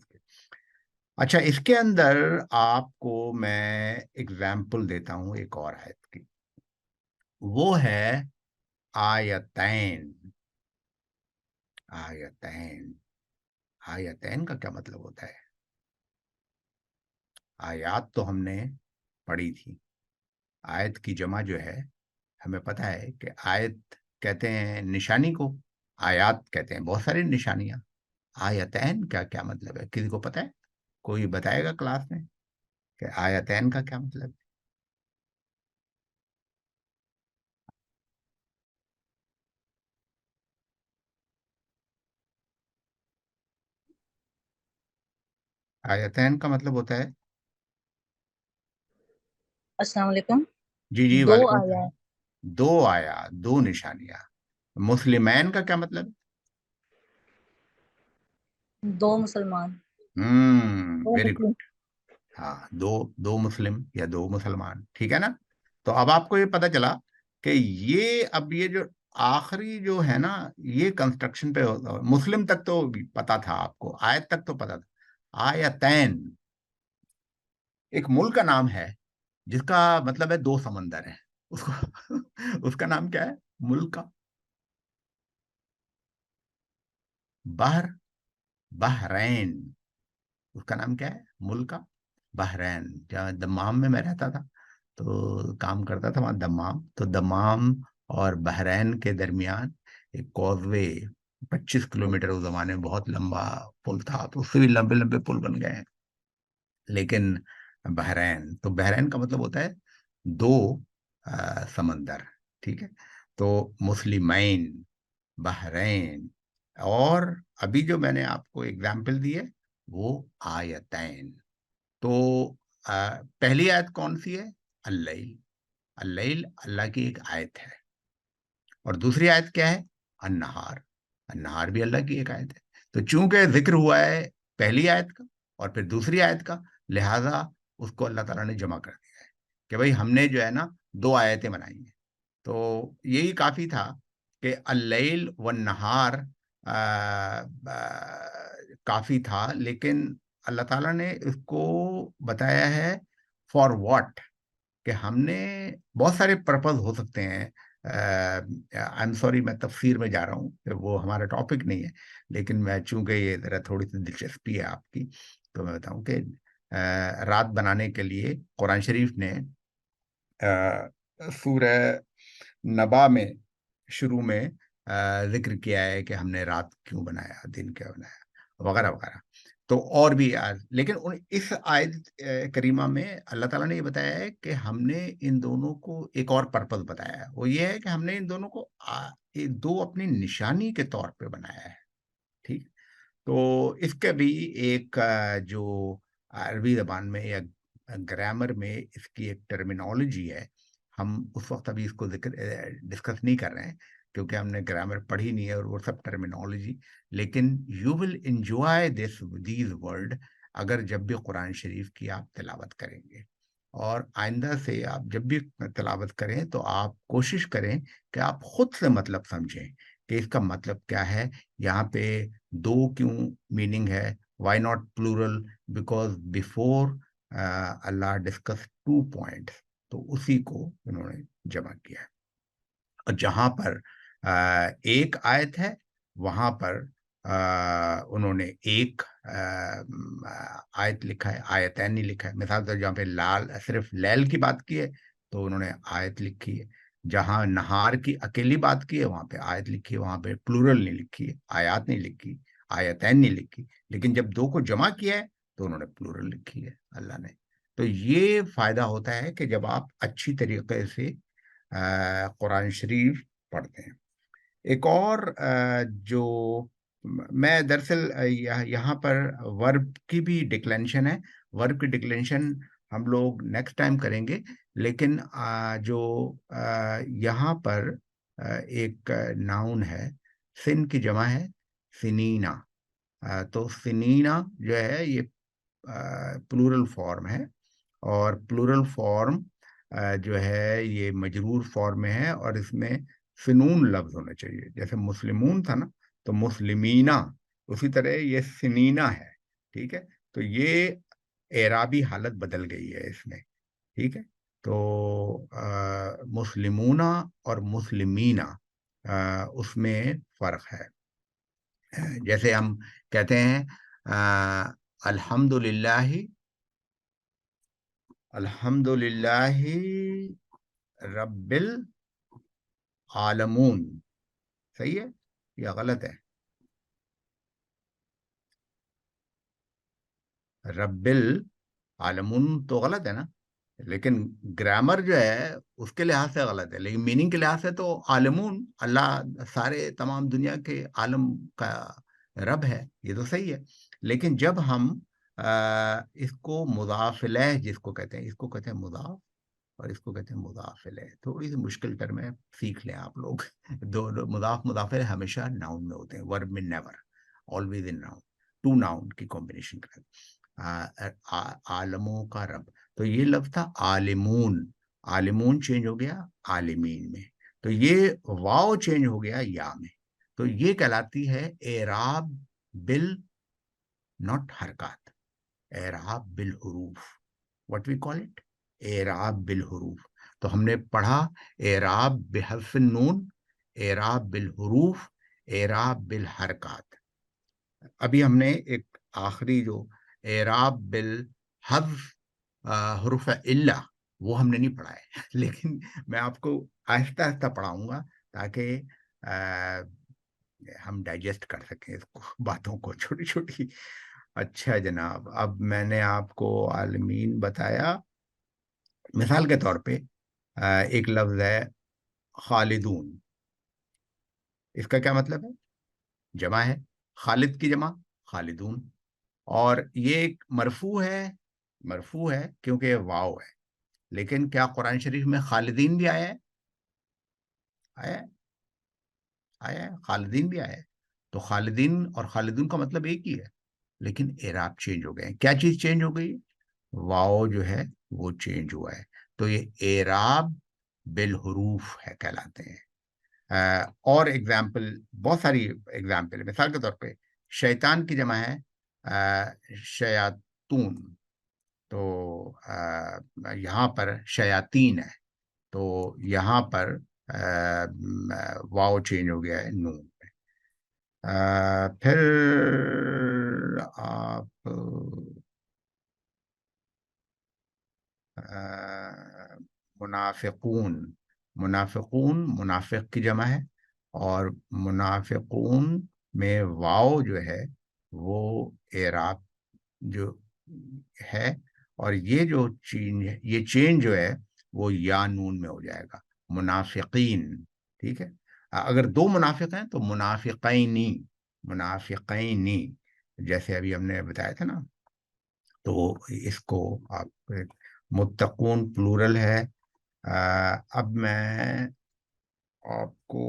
اچھا، اس کے اندر آپ کو میں ایگزامپل دیتا ہوں ایک اور آیت کی، وہ ہے آیتین. آیتین، آیتین کا کیا مطلب ہوتا ہے؟ آیات تو ہم نے پڑھی تھی. آیت کی جمع جو ہے ہمیں پتہ ہے کہ آیت کہتے ہیں نشانی کو، آیات کہتے ہیں بہت ساری نشانیاں. آیتین کا کیا مطلب ہے؟ کسی کو پتہ ہے؟ کوئی بتائے گا کلاس میں کہ آیتین کا کیا مطلب ہے؟ آیتین کا مطلب ہوتا ہے، السلام علیکم، جی جی دو وعلیکم آیات. السلام. دو آیات، دو نشانیاں. مسلمین کا کیا مطلب؟ دو مسلمان. دو ویری مسلم. گڈ. ہاں، دو مسلم یا دو مسلمان. ٹھیک ہے نا. تو اب آپ کو یہ پتا چلا کہ یہ جو آخری جو ہے نا، یہ کنسٹرکشن پہ مسلم تک تو پتا تھا آپ کو، آیت تک تو پتا تھا. آیتین ایک ملک کا نام ہے جس کا مطلب ہے دو سمندر ہیں. اس کا نام کیا ہے ملک کا؟ بحرین. اس کا نام کیا ہے ملک کا؟ بحرین. جہاں دمام میں رہتا تھا تو کام کرتا تھا وہاں دمام. تو دمام اور بحرین کے درمیان ایک کوزوے 25 کلومیٹر اس زمانے میں بہت لمبا پل تھا. تو اس سے بھی لمبے لمبے پل بن گئے ہیں. لیکن بحرین، تو بحرین کا مطلب ہوتا ہے دو سمندر. ٹھیک ہے. تو مسلمین، بحرین، اور ابھی جو میں نے آپ کو اگزامپل دی ہے وہ آیتین. تو پہلی آیت کون سی ہے؟ اللیل. اللیل اللہ کی ایک آیت ہے. اور دوسری آیت کیا ہے؟ النہار. النہار بھی اللہ کی ایک آیت ہے. تو چونکہ ذکر ہوا ہے پہلی آیت کا اور پھر دوسری آیت کا، لہٰذا اس کو اللہ تعالیٰ نے جمع کر دیا ہے کہ بھائی ہم نے جو ہے نا دو آیتیں بنائی ہیں. تو یہی کافی تھا کہ اللیل والنہار کافی تھا، لیکن اللہ تعالیٰ نے اس کو بتایا ہے فار واٹ، کہ ہم نے بہت سارے پرپز ہو سکتے ہیں. آئی ایم سوری میں تفسیر میں جا رہا ہوں کہ وہ ہمارا ٹاپک نہیں ہے، لیکن میں چونکہ یہ ذرا تھوڑی سی دلچسپی ہے آپ کی تو میں بتاؤں کہ رات بنانے کے لیے قرآن شریف نے سورہ نبا میں شروع میں ذکر کیا ہے کہ ہم نے رات کیوں بنایا، دن کیوں بنایا، وغیرہ وغیرہ. تو اور بھی لیکن اس آیت کریمہ میں اللہ تعالیٰ نے یہ بتایا ہے کہ ہم نے ان دونوں کو ایک اور پرپز بتایا ہے. وہ یہ ہے کہ ہم نے ان دونوں کو دو اپنی نشانی کے طور پہ بنایا ہے. ٹھیک. تو اس کا بھی ایک جو عربی زبان میں یا گرامر میں اس کی ایک ٹرمینالوجی ہے. ہم اس وقت ابھی اس کو ڈسکس نہیں کر رہے ہیں کیونکہ ہم نے گرامر پڑھی نہیں ہے اور وہ سب ٹرمینالوجی. لیکن you will enjoy these word اگر جب بھی قرآن شریف کی آپ تلاوت کریں گے. اور آئندہ سے آپ جب بھی تلاوت کریں تو آپ کوشش کریں کہ آپ خود سے مطلب سمجھیں کہ اس کا مطلب کیا ہے. یہاں پہ دو کیوں میننگ ہے, why not plural, because before اللہ ڈسکس 2 points, تو اسی کو انہوں نے جمع کیا ہے. اور جہاں پر ایک آیت ہے وہاں پر انہوں نے ایک آیت لکھا ہے, آیتین نہیں لکھا ہے. مثال طور جہاں پہ لال صرف لیل کی بات کی ہے تو انہوں نے آیت لکھی ہے. جہاں نہار کی اکیلی بات کی ہے وہاں پہ آیت لکھی ہے, وہاں پہ پلورل نہیں لکھی ہے, آیات نہیں لکھی, آیتین نہیں لکھی. لیکن جب دو کو جمع کیا ہے تو انہوں نے پلورل لکھی ہے اللہ نے. تو یہ فائدہ ہوتا ہے کہ جب آپ اچھی طریقے سے قرآن شریف پڑھتے ہیں. ایک اور جو میں دراصل یہاں پر ورب کی بھی ڈکلینشن ہے, ورب کی ڈکلینشن ہم لوگ نیکسٹ ٹائم کریں گے. لیکن جو یہاں پر ایک ناؤن ہے, سن کی جمع ہے سنینا, تو سنینا جو ہے یہ پلورل فارم ہے, اور پلورل فارم جو ہے یہ مجرور فارم میں ہے, اور اس میں فنون لفظ ہونا چاہیے. جیسے مسلمون تھا نا تو مسلمینہ, اسی طرح یہ سنینا ہے. ٹھیک ہے, تو یہ اعرابی حالت بدل گئی ہے اس میں. ٹھیک ہے, تو مسلمونہ اور مسلمینہ اس میں فرق ہے. جیسے ہم کہتے ہیں الحمدللہ, الحمدللہ رب العالمون, صحیح ہے یا غلط ہے؟ رب العالمون تو غلط ہے نا, لیکن گرامر جو ہے اس کے لحاظ سے غلط ہے, لیکن میننگ کے لحاظ سے تو عالمون, اللہ سارے تمام دنیا کے عالم کا رب ہے, یہ تو صحیح ہے. لیکن جب ہم اس کو مضاف الیہ جس کو کہتے ہیں, اس کو کہتے ہیں مضاف اور اس کو کہتے ہیں مضاف الیہ. تھوڑی سی مشکل ٹرم ہے, سیکھ لیں آپ لوگ. دو مضاف الیہ ہمیشہ ناؤن میں ہوتے ہیں, ورب میں never, always in noun, 2 noun کی کمبینیشن کا. عالموں کا رب, تو یہ لفظ تھا عالمون, عالمون چینج ہو گیا عالمین میں, تو یہ واو چینج ہو گیا یا میں, تو یہ کہلاتی ہے اعراب بال ناٹ حرکات, اعراب بالحروف, what we call it اعراب بالحروف. تو ہم نے پڑھا اعراب بحذف النون, اعراب بالحروف, اعراب بالحرکات. ابھی ہم نے ایک آخری جو اعراب بالحذف حروف علہ وہ ہم نے نہیں پڑھا ہے, لیکن میں آپ کو آہستہ آہستہ پڑھاؤں گا تاکہ ہم ڈائجسٹ کر سکیں اس کو, باتوں کو چھوٹی چھوٹی. اچھا جناب, اب میں نے آپ کو عالمین بتایا. مثال کے طور پہ ایک لفظ ہے خالدون, اس کا کیا مطلب ہے؟ جمع ہے, خالد کی جمع خالدون, اور یہ ایک مرفوع ہے, مرفوع ہے کیونکہ یہ واو ہے. لیکن کیا قرآن شریف میں خالدین بھی آیا ہے؟ آیا ہے, آیا ہے, خالدین بھی آیا ہے. تو خالدین اور خالدون کا مطلب ایک ہی ہے, لیکن اعراب چینج ہو گئے. کیا چیز چینج ہو گئی؟ واو جو ہے وہ چینج ہوا ہے. تو یہ اعراب بالحروف ہے کہلاتے ہیں. اور ایگزامپل, بہت ساری ایگزامپل. مثال کے طور پہ شیطان کی جمع ہے شیاطون, تو یہاں پر شیاطین ہے, تو یہاں پر واو چینج ہو گیا ہے نون میں. پھر آپ منافقون, منافقون منافق کی جمع ہے, اور منافقون میں واو جو ہے وہ اعراب جو ہے, اور یہ جو چینج ہے, یہ چینج جو ہے وہ یا نون میں ہو جائے گا, منافقین. ٹھیک ہے, اگر دو منافق ہیں تو منافقینی, منافقینی, جیسے ابھی ہم نے بتایا تھا نا. تو اس کو آپ, متقون پلورل ہے. اب میں آپ کو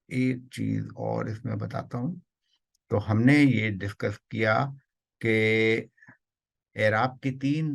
ایک چیز اور اس میں بتاتا ہوں. تو ہم نے یہ ڈسکس کیا کہ اعراب کی 3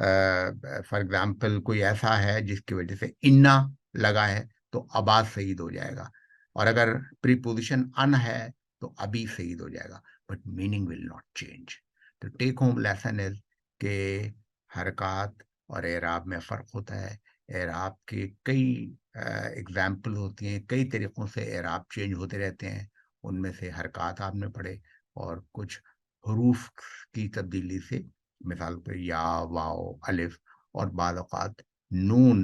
فار ایگزامپل کوئی ایسا ہے جس کی وجہ سے انا لگا ہے تو ابا سعید ہو جائے گا, اور اگر پری پوزیشن ان ہے تو ابھی سعید ہو جائے گا, but meaning will not change. تو ٹیک ہوم لیسن از کہ حرکات اور اعراب میں فرق ہوتا ہے. اعراب کے کئی ایگزامپل ہوتی ہیں, کئی طریقوں سے اعراب چینج ہوتے رہتے ہیں. ان میں سے حرکات آپ نے پڑھے, اور کچھ حروف کی تبدیلی سے, مثال پہ یا, واو, الف, اور بعض اوقات نون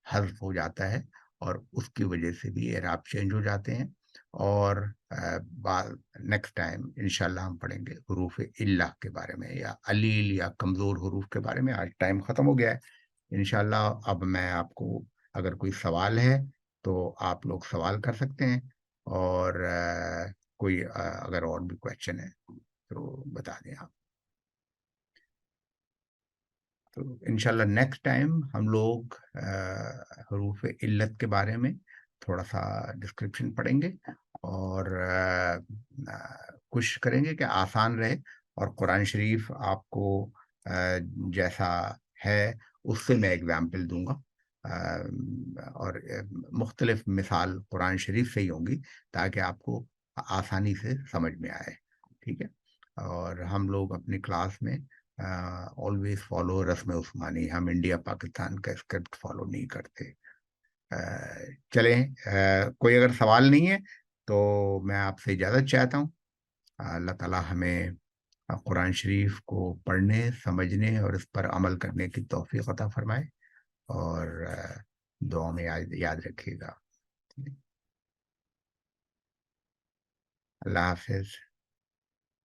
حذف ہو جاتا ہے اور اس کی وجہ سے بھی اعراب چینج ہو جاتے ہیں. اور نیکسٹ ٹائم انشاءاللہ ہم پڑھیں گے حروف علہ کے بارے میں, یا علیل یا کمزور حروف کے بارے میں. آج ٹائم ختم ہو گیا ہے. انشاءاللہ اب میں آپ کو, اگر کوئی سوال ہے تو آپ لوگ سوال کر سکتے ہیں, اور کوئی اگر اور بھی کویشچن ہے تو بتا دیں آپ. تو انشاءاللہ نیکسٹ ٹائم ہم لوگ حروف علت کے بارے میں تھوڑا سا ڈسکرپشن پڑھیں گے, اور کوشش کریں گے کہ آسان رہے, اور قرآن شریف آپ کو جیسا ہے اس سے میں ایگزامپل دوں گا, اور مختلف مثال قرآن شریف سے ہی ہوں گی تاکہ آپ کو آسانی سے سمجھ میں آئے. ٹھیک ہے. اور ہم لوگ اپنی کلاس میں آلویز فالو رسم عثمانی, ہم انڈیا پاکستان کا اسکرپٹ فالو نہیں کرتے. چلیں, کوئی اگر سوال نہیں ہے تو میں آپ سے اجازت چاہتا ہوں. اللہ تعالیٰ ہمیں قرآن شریف کو پڑھنے, سمجھنے اور اس پر عمل کرنے کی توفیق عطا فرمائے, اور دعا میں یاد رکھیے گا. اللہ حافظ.